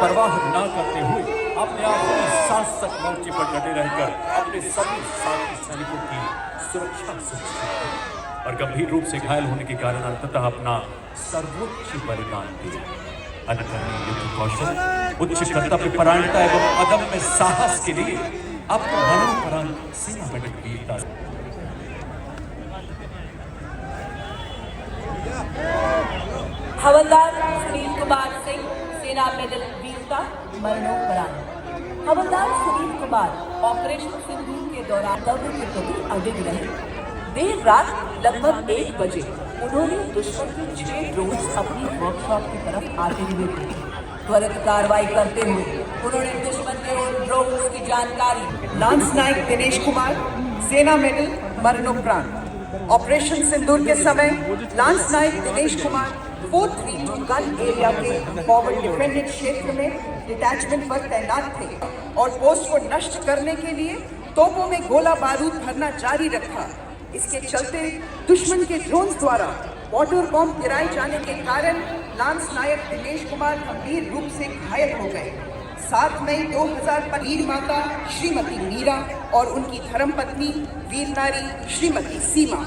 परवाह न करते हुए अपने आखिरी सांस तक मोर्चे पर डटे रहकर अपने सभी साथी सैनिकों की सुरक्षा सुनिश्चित की और गंभीर रूप से घायल होने के कारण अंततः अपना सर्वोच्च बलिदान दिया। अनन्य युद्ध कौशल, उच्च कर्तव्य परायणता एवं अदम्य साहस के लिए अपने मरणोपरांत सेना मेडल वीरता हवलदार सुनील कुमार सिंह, सेना मेडल वीरता मरणोपरांत। हवलदार सुनील कुमार ऑपरेशन सिंदूर के दौरान कर्तव्य के प्रति अडिग रहे। देर रात लगभग 1 बजे उन्होंने दुश्मन के 6 ड्रोन्स अपनी वर्कशॉप की तरफ आते हुए देखे। त्वरित कार्रवाई करते हुए उन्होंने दुश्मन के उन ड्रोन्स की जानकारी लांस नायक दिनेश कुमार, सेना मेडल मरणोपरांत। ऑपरेशन सिंदूर के समय लांस नायक दिनेश कुमार 432 गन एरिया के फॉरवर्ड डिफेंडेड क्षेत्र में डिटैचमेंट पर तैनात थे और पोस्ट को नष्ट करने के लिए तोपों में गोला बारूद भरना जारी रखा। इसके चलते दुश्मन के ड्रोन्स द्वारा वाटर बॉम्ब गिराए जाने के कारण लांस नायक दिनेश कुमार गंभीर रूप से घायल हो गए। 7 मई 2000 पर वीर माता श्रीमती मीरा और उनकी धर्मपत्नी वीर नारी श्रीमती सीमा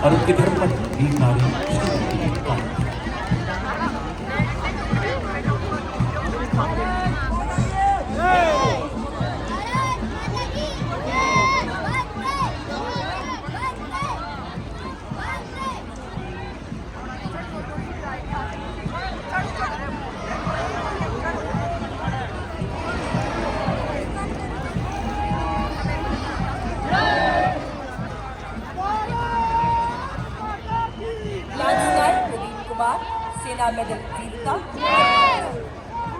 और उनके धर्मपत्नी वीर नारी सेना मेडल वीरता।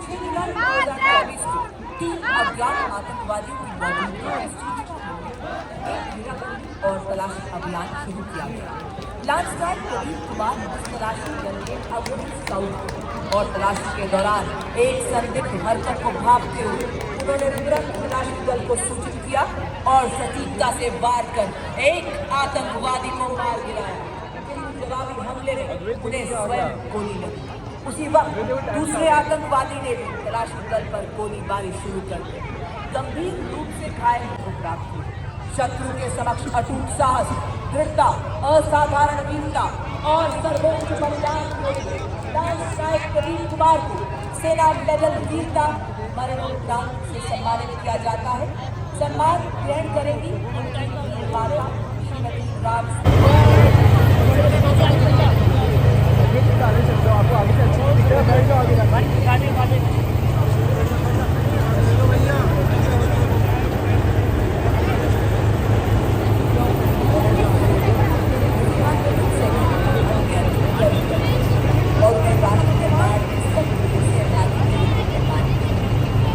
6 जुलाई 2024 को 3 अज्ञात आतंकवादियों की मौजूदगी और तलाशी अभियान शुरू किया गया। लांस नायक प्रदीप कुमार तलाशी दल के अग्रणी स्काउट और तलाशी के दौरान एक संदिग्ध हरकत को भांपते हुए उन्होंने तुरंत तलाशी दल को सूचित किया और सटीकता से वार कर एक आतंकवादी को मार गिराया। जवाबी हमले में उन्हें स्वयं गोली लगी। उसी वक्त दूसरे आतंकवादी ने भी तलाशी दल पर गोलीबारी शुरू कर दी। गंभीर रूप से घायल को प्राप्त हुए। शत्रु के समक्ष अटूट साहस, दृढ़ता, असाधारण वीरता और सर्वोच्च बलिदान के लिए लांस नायक प्रदीप कुमार को सेना मेडल वीरता मरणोपरांत से सम्मानित किया जाता है। सम्मान ग्रहण करेंगी उनकी माता श्रीमती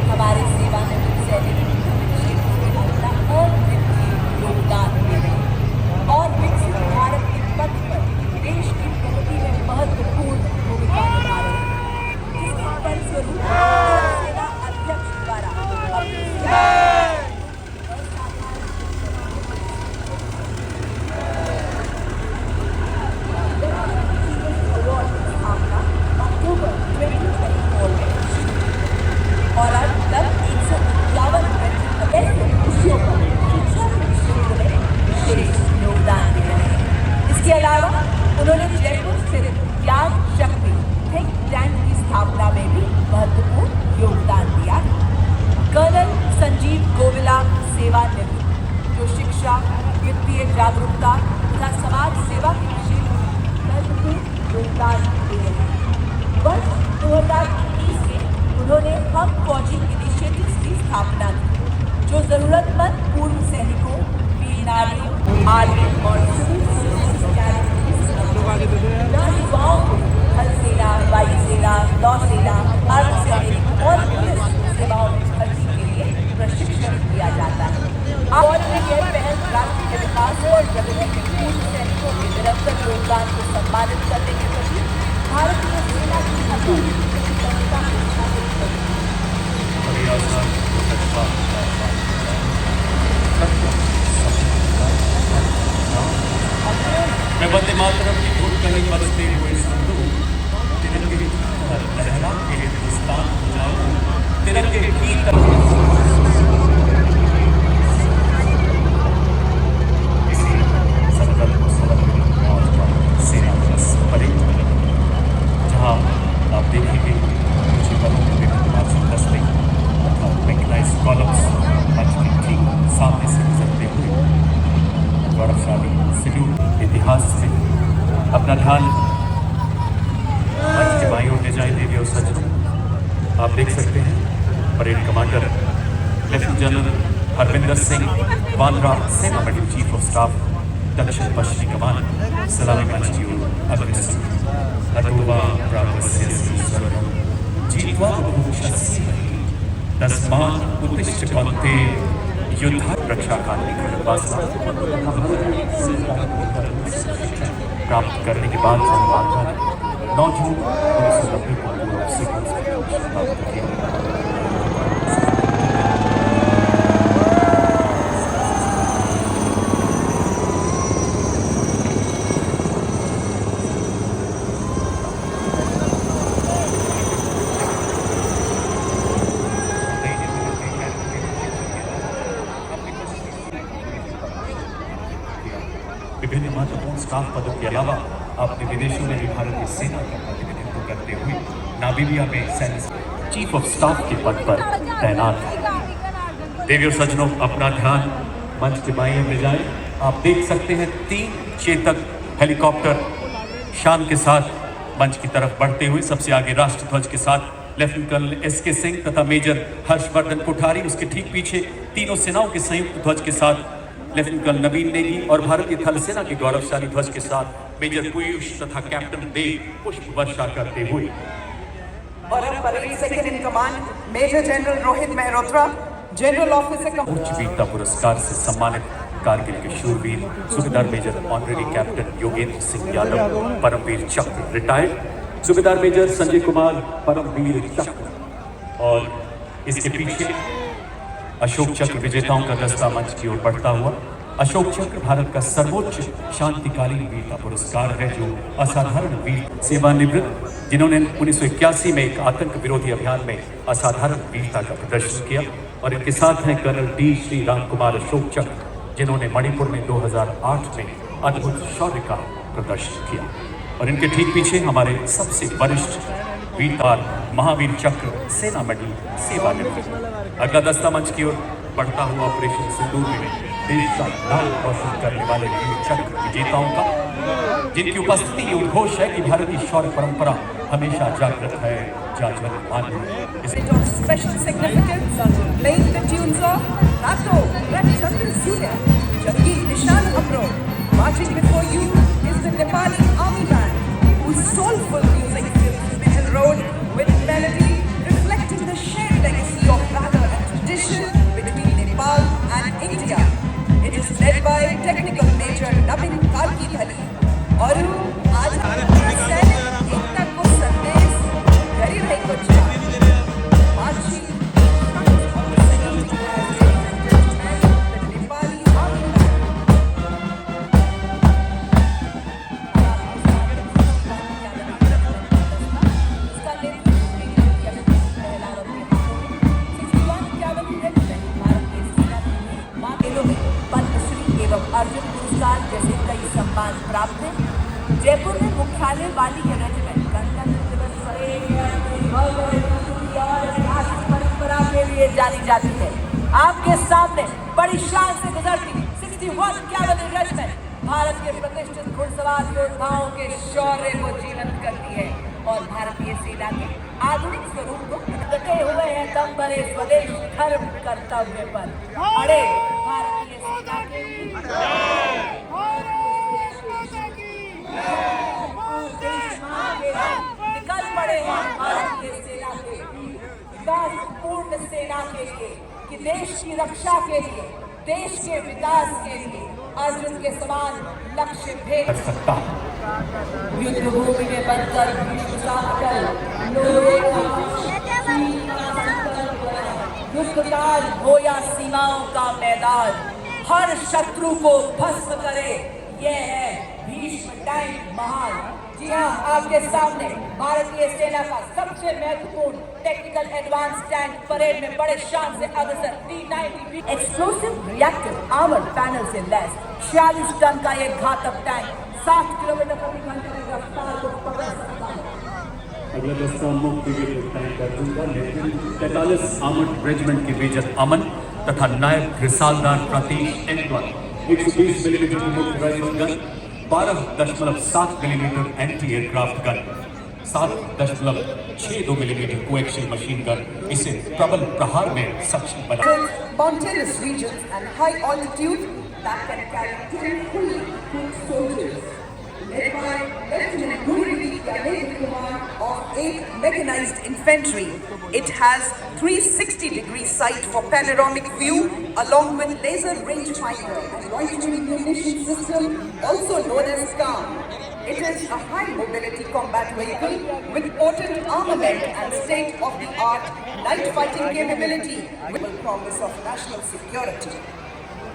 हमारे सेवा में सैनिक और योगदान दे रहे हैं और विकसित भारत के पथ पर देश की प्रगति में महत्वपूर्ण भूमिका निभा रहे हैं। इसके परिस्वरूप सेना अध्यक्ष द्वारा अक्टूबर 2024 में और अब तक 151 ऐसे खुशियों पर शिक्षा के क्षेत्र में विशेष योगदान दे रहे हैं। इसके अलावा उन्होंने जयपुर स्थित ज्ञान शक्ति थिंक टैंक की स्थापना में भी महत्वपूर्ण योगदान दिया है। कर्नल संजीव गोविला सेवानिवृत्त, जो शिक्षा, वित्तीय जागरूकता तथा समाज सेवा के क्षेत्र में महत्वपूर्ण योगदान दे रहे हैं। वर्ष 2021 में उन्होंने हम फौजी इनिशिएटिव्स की स्थापना की, जो जरूरतमंद पूर्व सैनिकों आर्मी और युवाओं को थल सेना, वायु सेना, नौसेना, अर्धसैनिक और पुलिस सेवाओं में भर्ती के लिए प्रशिक्षण दिया जाता है। और यह पहल राष्ट्र के विकास और प्रगति के पूर्व सैनिकों के निरंतर योगदान को सम्मानित करने के प्रति भारतीय सेना की क्षमता मैं वंदे मातरम की धूप कहीं बजते हुए संदूक तिरंगे लहरा के हिंदुस्तान को जाऊं तिरंगे की इसी संकल्प को समर्पित आज का सेना दिवस परेड जहां आप देखेंगे कुछ बलों के विभिन्न मार्चिंग दस्ते तथा मैकेनाइज्ड कॉलम्स मंच के ठीक सामने से गुजरते हुए गौरवशाली सैल्यूट इतिहास में अपना ध्यान मंच के बाईं ओर ले जाए देवी और सज्जनों। आप देख सकते हैं parade commander lieutenant general Harvinder Singh Wanara, Sena medal chief of staff, दक्षिण पश्चिमी कमान, सलामी मंच की ओर अग्रसर अथवा जीतवा तस्मान उत्तिष्ठ कौन्ते युद्ध रक्षा कार्य प्राप्त करने के बाद मानता 9 जून 1990 को पूर्व से प्राप्त किया। विभिन्न महत्वपूर्ण स्टाफ पदों के अलावा अपने विदेशों में भी भारतीय सेना का प्रतिनिधित्व करते हुए नामीबिया में सैन्य चीफ ऑफ स्टाफ के पद पर तैनात है। देवी और सज्जनों, अपना ध्यान मंच के बाईं ओर ले जाएं। आप देख सकते हैं 3 चेतक हेलीकॉप्टर शान के साथ मंच की तरफ बढ़ते हुए। सबसे आगे राष्ट्रध्वज के साथ लेफ्टिनेंट कर्नल एस.के. सिंह तथा मेजर हर्षवर्धन कोठारी, उसके ठीक पीछे तीनों सेनाओं के संयुक्त ध्वज के साथ लेफ्टिनेंट कर्नल नवीन नेगी और भारतीय थल सेना के गौरवशाली ध्वज के साथ मेजर पीयूष तथा कैप्टन देव पुष्प वर्षा करते हुए। और अब parade second in command major general Rohit Mehrotra, general officer उच्च वीरता पुरस्कार से सम्मानित कारगिल के शूरवीर सूबेदार major honorary captain Yogendra Singh Yadav, Paramvir Chakra retired, सूबेदार मेजर संजय कुमार, परमवीर चक्र, और इसके पीछे अशोक चक्र विजेताओं का दस्ता मंच की ओर बढ़ता हुआ। अशोक चक्र भारत का सर्वोच्च शांतिकालीन वीरता पुरस्कार है जो असाधारण वीर सेवानिवृत्त, जिन्होंने 1981 में एक आतंक विरोधी अभियान में असाधारण वीरता का प्रदर्शन किया, और इनके साथ हैं कर्नल डी श्री राम कुमार अशोक चक्र, जिन्होंने मणिपुर में 2008 में अद्भुत शौर्य का प्रदर्शन किया, और इनके ठीक पीछे हमारे सबसे वरिष्ठ वीरतार महावीर चक्र सेना मेडल सेवानिवृत्त। अगला दस्ता मंच की ओर बढ़ता हुआ ऑपरेशन सिंदूर में देश का नाम रोशन करने वाले वीर चक्र विजेताओं का, जिनकी उपस्थिति ये उद्घोष है कि भारतीय शौर्य परंपरा हमेशा जागृत है, जागृत मान्य। Special significance playing the tunes of नाटो रविचंद्र सूर्य, जंगी निशान अमरो, marching before you is the Nepali army band whose soulful music fills Mahal Road with melody reflecting the shared legacy of valor and tradition between Nepal and India. It is led by Technical Major Nabin Karki Dhali. और आज सैनिक एकता को संदेश गरीब है कुछ मार्ची Nepali army Arjun पुरस्कार जैसे कई सम्मान प्राप्त हैं। जयपुर में मुख्यालय वाली के रेजिमेंट गणतंत्र दिवस परंपरा के लिए जानी जाती है। आपके सामने बड़ी शान से गुजरती 61 कैवलरी रेजिमेंट भारत के प्रतिष्ठित घुड़सवार योद्धाओं के शौर्य को जीवंत करती है और भारतीय सेना के आधुनिक स्वरूप को डटे हुए हैं दम भरे स्वदेश धर्म कर्तव्य पर अड़े भारतीय सेना के देश की रक्षा के लिए, देश के विकास के लिए अर्जुन के समान लक्ष्य भेद कर सकता है। युद्ध भूमि में बनकर भीष्म सा अटल, लोहे का शील का संकल्प बना। युद्ध काल हो या सीमाओं का मैदान, हर शत्रु को भस्म करे, यह है भीष्म टैंक महान। जी हाँ, आपके सामने भारतीय सेना का सबसे महत्वपूर्ण टेक्निकल एडवांस टैंक परेड में बड़े शान से अग्रसर T-90 explosive reactive armour panel से लैस 46 टन का ये घातक टैंक 60 किलोमीटर प्रति घंटे की रफ्तार को पकड़ सकता है। अगला दस्ता मुख्य ब्रिगेड टैंक अर्जुन का नेतृत्व 43 आर्मर्ड रेजिमेंट के मेजर अमन तथा नायब रिसालदार प्रतीश एंटवन 120 मिलीमीटर की मुख्य rifle gun, 12.7 millimetre anti aircraft gun, 7.62 millimetre coaxial machine gun इसे प्रबल प्रहार में सक्षम बना। Mountainous regions and high altitude that can carry 10 fully equipped soldiers. Led by Lieutenant Gurvi Kumar of 8th Mechanized Infantry, it has 360-degree sight for panoramic view along with laser rangefinder and loitering munition system, also known as SCAR. It is a high-mobility combat vehicle with potent armament and state-of-the-art night fighting capability with the promise of national security.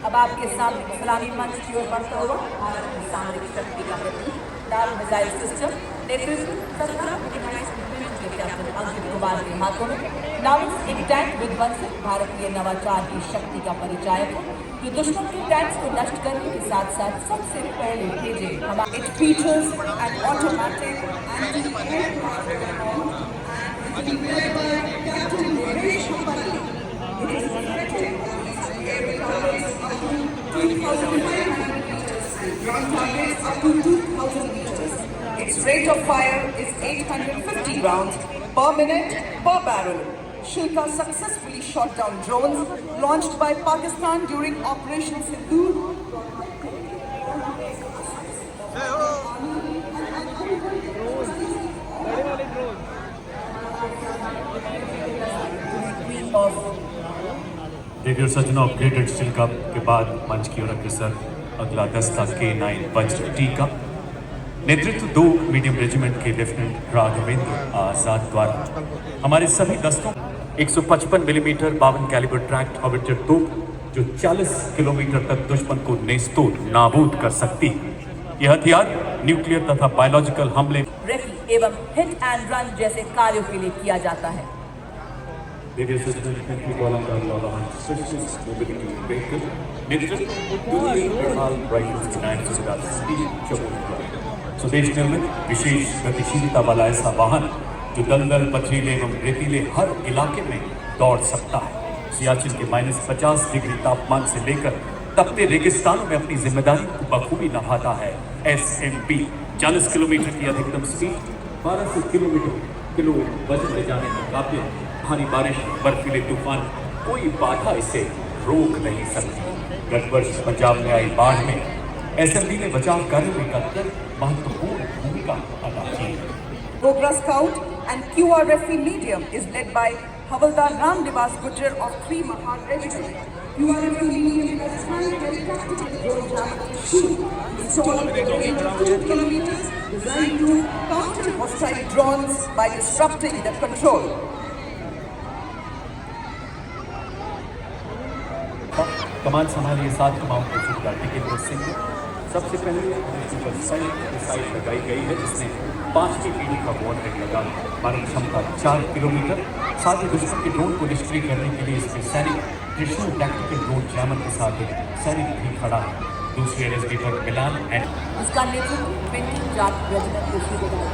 अब आपके सामने सलामी मंच की ओर बढ़ता हुआ भारत की सामरिक शक्ति का प्रतीक लाल मिसाइल सिस्टम नेतृत्व 17 मेकनाइज्ड इन्फेंट्री के कैप्टन अंकित कुमार के हाथों में नाविक एक टैंक विध्वंसक भारतीय नवाचार की शक्ति का परिचायक है, जो दुश्मन के टैंक्स को नष्ट करने के साथ साथ सबसे पहले भेजे। It features an automatic anti-aircraft gun and is led by Captain Devesh Kapali. It is effective targets up to 2,500 meters and ground targets up to 2,000 meters. Its rate of fire is 850 rounds per minute per barrel. Shilka successfully shot down drones launched by Pakistan during Operation Sindoor. देखिए सज्जनों, upgraded शिल्का के बाद मंच की ओर अग्रसर अगला दस्ता K9 वज्र टी का नेतृत्व 2 मीडियम रेजिमेंट के लेफ्टिनेंट राघवेंद्र आजाद द्वारा हमारे सभी दस्तों 155 मिलीमीटर 52 कैलिबर ट्रैक्ट हॉविट्जर तोप जो 40 किलोमीटर तक दुश्मन को नेस्तोड़ नाबूद कर सकती है। यह हथियार न्यूक्लियर तथा बायोलॉजिकल हमले रेकी एवं हिट एंड रन जैसे कार्यों के लिए किया जाता है। Various systems infantry column का लॉन्च स्पेशलिस्ट मोबिलिटी व्हीकल नेतृत्व दुनिया प्रणाल राइफल्स के 950 चौबों स्वदेश निर्मित विशेष गतिशीलता वाला ऐसा वाहन जो दलदल पथरीले एवं रेतीले हर इलाके में दौड़ सकता है। सियाचिन के -50 डिग्री तापमान से लेकर तपते रेगिस्तानों में अपनी जिम्मेदारी को बखूबी निभाता है। SMP 40 किलोमीटर की अधिकतम स्पीड 1200 किलो वजन ले जाने का काबिल भारी बारिश बर्फीले तूफान कोई बाधा इसे रोक नहीं सकती। गत वर्ष पंजाब में आई बाढ़ में SMB ने बचाव कार्य में महत्वपूर्ण भूमिका अदा की। Cobra Scout and QRF medium is led by Havaldar Ram Nivas Gujjar of 3 Mahar Regiment. QRF medium has high-tech tactical drone jamming shield installed at a range of 2 kilometers, designed to counter hostile drones by disrupting their control. कमान संभालिए 7 कमाओं के सूबेदार टिकेंद्र सिंह। सबसे पहले ऊपर side लगाई गई है जिसमें 5वीं पीढ़ी का वॉर्निंग लगा। मारक क्षमता 4 किलोमीटर। साथ ही दुश्मन के ड्रोन को निष्क्रिय करने के लिए इसमें सैनिक ट्रेडिशनल टैक्टिकल ड्रोन जैमर के साथ एक सैनिक भी खड़ा है। दूसरी LSD पर मिलान एंड इसका नेतृत्व 20 जाट रेजिमेंट के सूबेदार